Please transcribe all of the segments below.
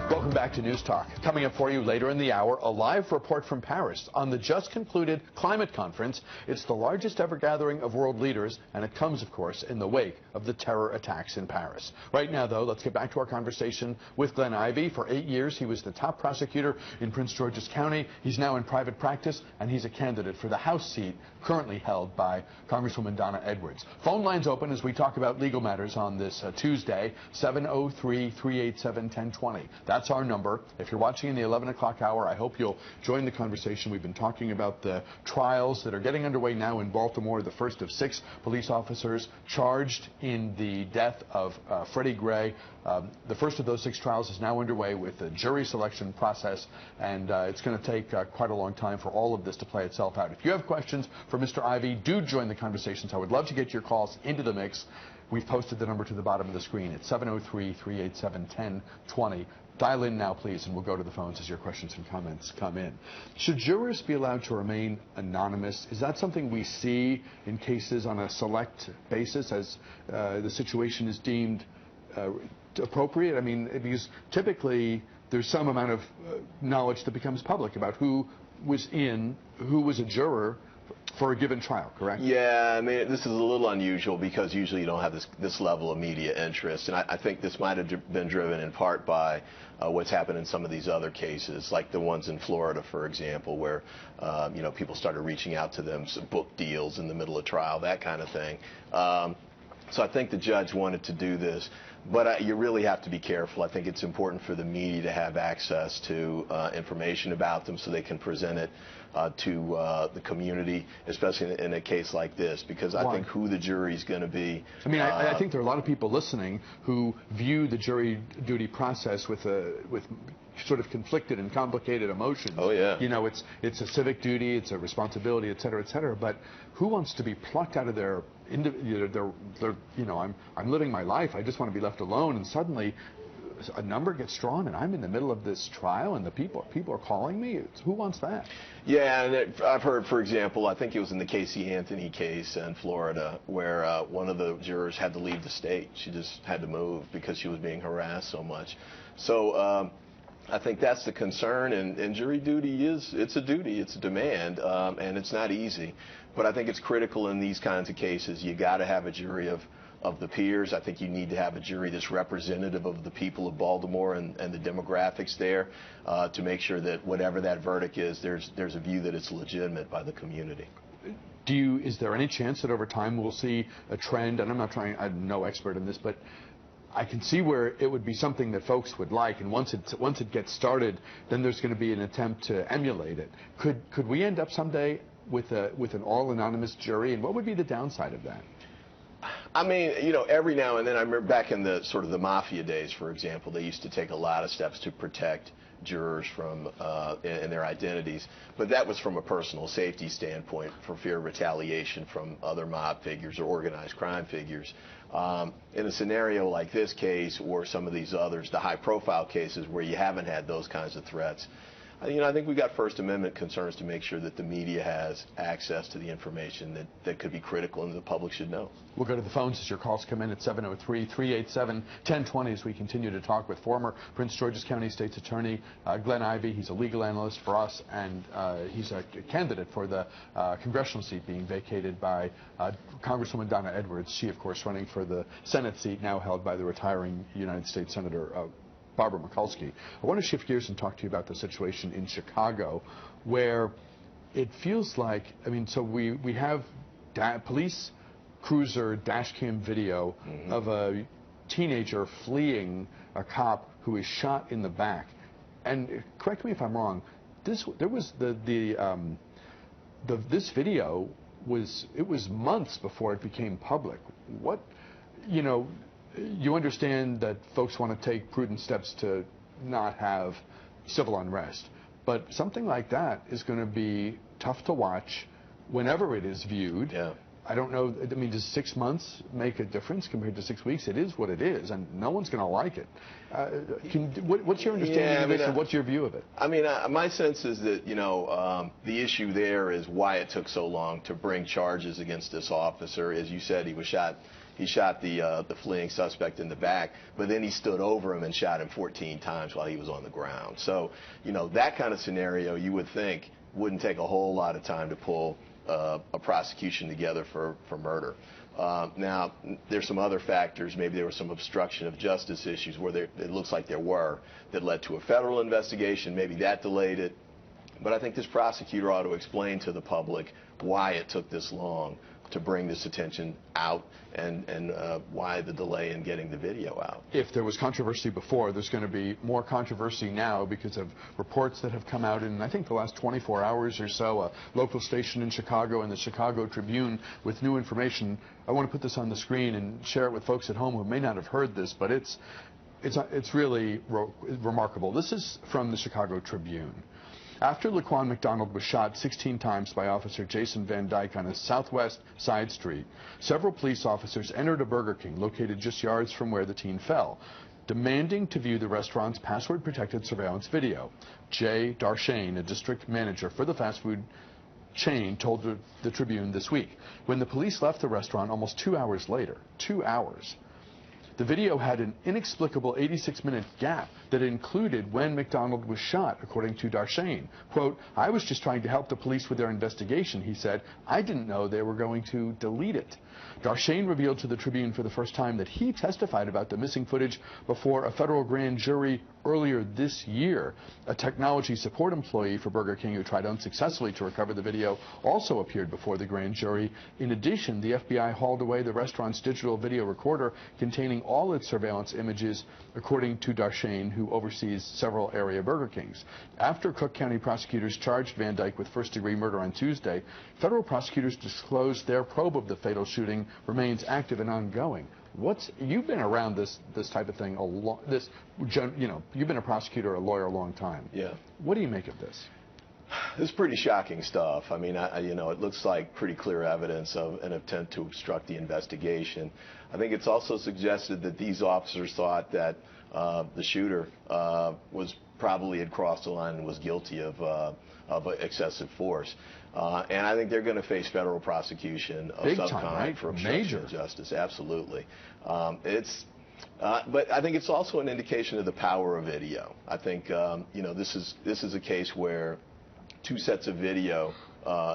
Welcome back to News Talk. Coming up for you later in the hour, a live report from Paris on the just concluded climate conference. It's the largest ever gathering of world leaders, and it comes, of course, in the wake of the terror attacks in Paris. Right now, though, let's get back to our conversation with Glenn Ivey. For 8 years, he was the top prosecutor in Prince George's County. He's now in private practice, and he's a candidate for the House seat currently held by Congresswoman Donna Edwards. Phone lines open as we talk about legal matters on this Tuesday, 703-387-1020. That's our number. If you're watching in the 11 o'clock hour, I hope you'll join the conversation. We've been talking about the trials that are getting underway now in Baltimore, the first of 6 police officers charged in the death of Freddie Gray. The first of those 6 trials is now underway with the jury selection process, and it's going to take quite a long time for all of this to play itself out. If you have questions for Mr. Ivey, do join the conversations. I would love to get your calls into the mix. We've posted the number to the bottom of the screen. It's 703-387-1020. Dial in now, please, and we'll go to the phones as your questions and comments come in. Should jurors be allowed to remain anonymous? Is that something we see in cases on a select basis as the situation is deemed appropriate? I mean, because typically there's some amount of knowledge that becomes public about who was a juror for a given trial, correct? Yeah, I mean, this is a little unusual because usually you don't have this level of media interest, and I think this might have been driven in part by what's happened in some of these other cases, like the ones in Florida, for example, where people started reaching out to them, some book deals in the middle of trial, that kind of thing. So I think the judge wanted to do this, but you really have to be careful. I think it's important for the media to have access to information about them so they can present it to the community, especially in a case like this, because I think who the jury is going to be. I mean, I think there are a lot of people listening who view the jury duty process with sort of conflicted and complicated emotions. Oh yeah. You know, it's a civic duty, it's a responsibility, et cetera, et cetera. But who wants to be plucked out of their I'm living my life, I just want to be left alone, and suddenly a number gets drawn and I'm in the middle of this trial and the people are calling me? Who wants that? Yeah, and I've heard, for example, I think it was in the Casey Anthony case in Florida where one of the jurors had to leave the state. She just had to move because she was being harassed so much. So I think that's the concern, and jury duty it's a duty, it's a demand, and it's not easy. But I think it's critical in these kinds of cases. You got to have a jury of the peers. I think you need to have a jury that's representative of the people of Baltimore and the demographics there to make sure that whatever that verdict is, there's a view that it's legitimate by the community. Is there any chance that over time we'll see a trend, and I'm no expert in this, but I can see where it would be something that folks would like, and once it gets started, then there's going to be an attempt to emulate it. Could we end up someday with an all-anonymous jury, and what would be the downside of that? I mean, every now and then, I remember back in the sort of the mafia days, for example, they used to take a lot of steps to protect jurors from in their identities, but that was from a personal safety standpoint for fear of retaliation from other mob figures or organized crime figures. In a scenario like this case or some of these others, the high-profile cases where you haven't had those kinds of threats, I think we've got First Amendment concerns to make sure that the media has access to the information that could be critical and the public should know. We'll go to the phones as your calls come in at 703-387-1020 as we continue to talk with former Prince George's County State's Attorney Glenn Ivey. He's a legal analyst for us, and he's a candidate for the congressional seat being vacated by Congresswoman Donna Edwards. She, of course, running for the Senate seat now held by the retiring United States Senator Barbara Mikulski. I want to shift gears and talk to you about the situation in Chicago, where it feels like, so we have police cruiser dash cam video of a teenager fleeing a cop who is shot in the back. And correct me if I'm wrong, this video was months before it became public. You understand that folks want to take prudent steps to not have civil unrest, but something like that is going to be tough to watch whenever it is viewed. Yeah. I don't know, does 6 months make a difference compared to 6 weeks? It is what it is, and no one's going to like it. What's your understanding of this, and what's your view of it? My sense is that, the issue there is why it took so long to bring charges against this officer. As you said, he was shot he shot the fleeing suspect in the back, but then he stood over him and shot him 14 times while he was on the ground. So, you know, that kind of scenario you would think wouldn't take a whole lot of time to pull a prosecution together for murder. Now, there's some other factors. Maybe there was some obstruction of justice issues where it looks like there were that led to a federal investigation. Maybe that delayed it. But I think this prosecutor ought to explain to the public why it took this long to bring this attention out and why the delay in getting the video out. If there was controversy before, there's going to be more controversy now because of reports that have come out in, I think, the last 24 hours or so. A local station in Chicago and the Chicago Tribune with new information. I want to put this on the screen and share it with folks at home who may not have heard this, but it's really remarkable. This is from the Chicago Tribune. After Laquan McDonald was shot 16 times by Officer Jason Van Dyke on a southwest side street, several police officers entered a Burger King located just yards from where the teen fell, demanding to view the restaurant's password-protected surveillance video. Jay Darshane, a district manager for the fast food chain, told the Tribune this week. When the police left the restaurant almost 2 hours later, 2 hours, the video had an inexplicable 86-minute gap that included when McDonald was shot, according to Darshane. Quote, "I was just trying to help the police with their investigation," he said. "I didn't know they were going to delete it." Darshane revealed to the Tribune for the first time that he testified about the missing footage before a federal grand jury earlier this year. A technology support employee for Burger King who tried unsuccessfully to recover the video also appeared before the grand jury. In addition, the FBI hauled away the restaurant's digital video recorder containing all its surveillance images, according to Darshane, who oversees several area Burger Kings. After Cook County prosecutors charged Van Dyke with first-degree murder on Tuesday, federal prosecutors disclosed their probe of the fatal shooting remains active and ongoing. You've been around this type of thing you've been a prosecutor, a lawyer a long time. Yeah. What do you make of this? This is pretty shocking stuff. I mean, it looks like pretty clear evidence of an attempt to obstruct the investigation. I think it's also suggested that these officers thought that the shooter was probably had crossed the line and was guilty of excessive force. And I think they're going to face federal prosecution of some kind for obstruction of justice. Absolutely. But I think it's also an indication of the power of video. I think this is a case where two sets of video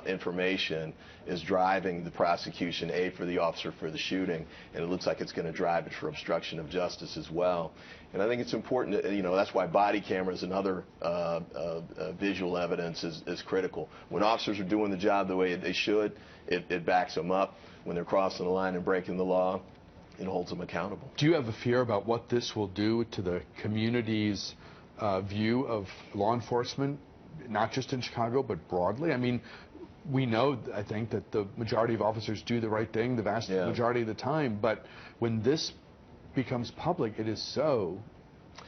information is driving the prosecution, A, for the officer for the shooting, and it looks like it's going to drive it for obstruction of justice as well. And I think it's important, that's why body cameras and other visual evidence is critical. When officers are doing the job the way they should, it backs them up. When they're crossing the line and breaking the law, it holds them accountable. Do you have a fear about what this will do to the community's view of law enforcement, not just in Chicago, but broadly? I mean, we know, I think, that the majority of officers do the right thing the vast majority of the time, but when this becomes public, it is so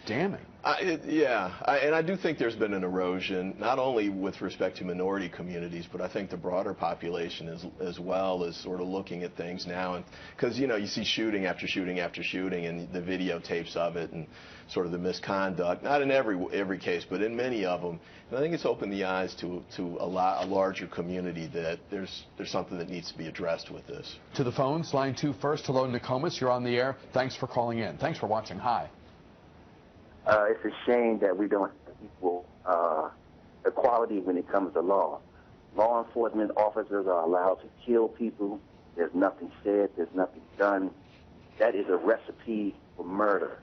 damning. And I do think there's been an erosion, not only with respect to minority communities, but I think the broader population as well is sort of looking at things now. Because, you see shooting after shooting after shooting and the videotapes of it and sort of the misconduct, not in every case, but in many of them. And I think it's opened the eyes to a larger community that there's something that needs to be addressed with this. To the phones, line 2 first. Hello, Nokomis, you're on the air. Thanks for calling in. Thanks for watching. Hi. It's a shame that we don't have equal equality when it comes to law. Law enforcement officers are allowed to kill people. There's nothing said. There's nothing done. That is a recipe for murder.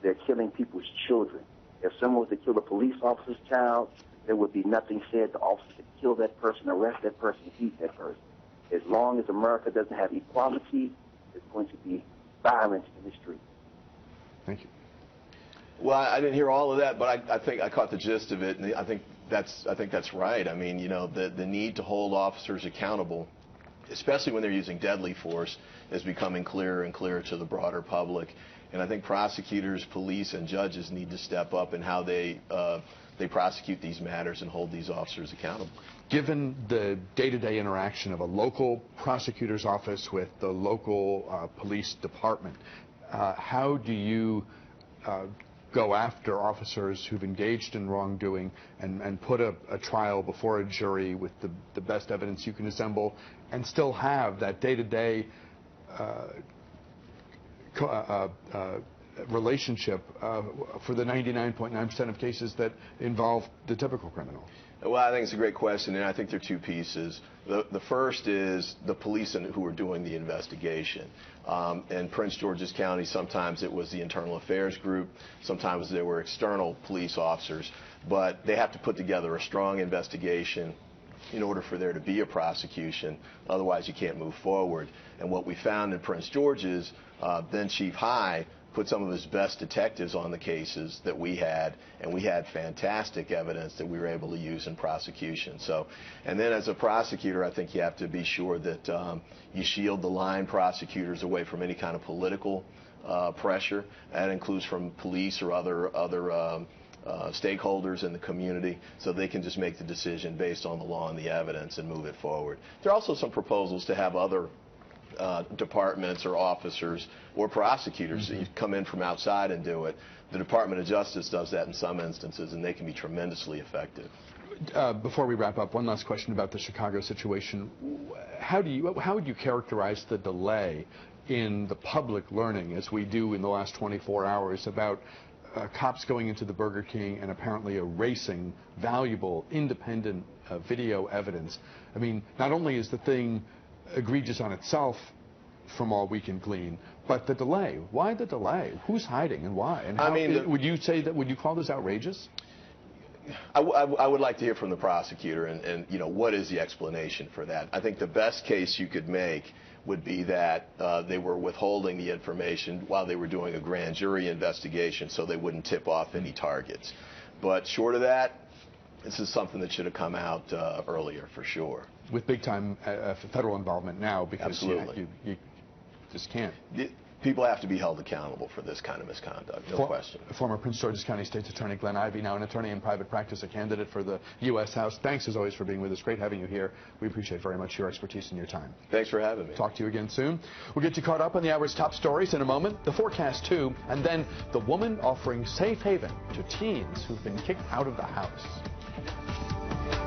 They're killing people's children. If someone was to kill a police officer's child, there would be nothing said. The officer could kill that person, arrest that person, beat that person. As long as America doesn't have equality, there's going to be violence in the street. Thank you. Well, I didn't hear all of that, but I think I caught the gist of it, and I think that's right. I mean, the need to hold officers accountable, especially when they're using deadly force, is becoming clearer and clearer to the broader public. And I think prosecutors, police, and judges need to step up in how they prosecute these matters and hold these officers accountable. Given the day-to-day interaction of a local prosecutor's office with the local police department, how do you go after officers who've engaged in wrongdoing and put a trial before a jury with the best evidence you can assemble and still have that day-to-day relationship for the 99.9% of cases that involve the typical criminal? Well, I think it's a great question, and I think there are two pieces. The first is the police who are doing the investigation. In Prince George's County, sometimes it was the internal affairs group, sometimes there were external police officers, but they have to put together a strong investigation in order for there to be a prosecution. Otherwise, you can't move forward. And what we found in Prince George's, then Chief High put some of his best detectives on the cases that we had, and we had fantastic evidence that we were able to use in prosecution. So, and then as a prosecutor, I think you have to be sure that you shield the line prosecutors away from any kind of political pressure. That includes from police or other stakeholders in the community, so they can just make the decision based on the law and the evidence and move it forward. There are also some proposals to have other departments or officers or prosecutors come in from outside and do it. The Department of Justice does that in some instances, and they can be tremendously effective. Before we wrap up, one last question about the Chicago situation. How would you characterize the delay in the public learning, as we do in the last 24 hours, about cops going into the Burger King and apparently erasing valuable, independent video evidence? I mean, not only is the thing egregious on itself, from all we can glean, but the delay. Why the delay? Who's hiding and why? And how, would you call this outrageous? I would like to hear from the prosecutor and you know, what is the explanation for that? I think the best case you could make would be that they were withholding the information while they were doing a grand jury investigation so they wouldn't tip off any targets. But short of that, this is something that should have come out earlier, for sure. With big-time federal involvement now, because you just can't. People have to be held accountable for this kind of misconduct, no question. Former Prince George's County State's Attorney Glenn Ivey, now an attorney in private practice, a candidate for the U.S. House. Thanks, as always, for being with us. Great having you here. We appreciate very much your expertise and your time. Thanks for having me. Talk to you again soon. We'll get you caught up on the hour's top stories in a moment, the forecast, too, and then the woman offering safe haven to teens who've been kicked out of the house.